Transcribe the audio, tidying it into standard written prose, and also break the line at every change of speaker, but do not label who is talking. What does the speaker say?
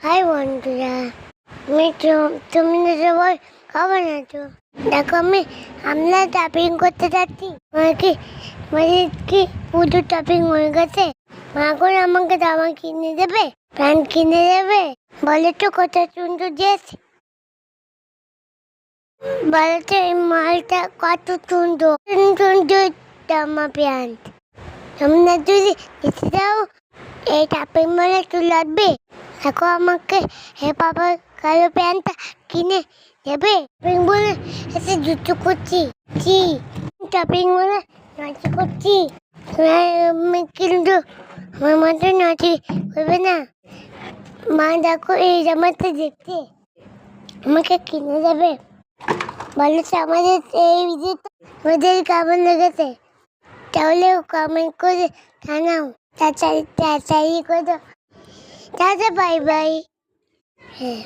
High বন্ধুরা, তুমি তো সবাই খাবার আছো। দেখো আমরা টপিং করতে যাচ্ছি। কি পুজো টপিং হয়ে গেছে। মা এখন আমাকে জামা কিনে দেবে, প্যান্ট কিনে দেবে। বলে তো কত সুন্দর ড্রেস, বলে তো এই মালটা কত সুন্দর সুন্দর জামা প্যান্ট। তোমরা যদি যেতে দাও এই টপিং মানে একটু লাগবে। দেখো আমাকে হে বাবা কালো প্যান্টটা কিনে দেবে। টপিং বলে এসে জুতো করছি টপিং বলে নাচি করছি। আমি কিন্তু আমার মতো নাচি করবে না। মা দেখো এই জামাটা দেখতে আমাকে কিনে দেবে। বলেছে আমাদের এই ভিডিওটা আমাদের কেমন লেগেছে তাহলে কমেন্ট করে জানাও। তাড়াতাড়ি করে দাও। Tata, bye bye. হ্যাঁ।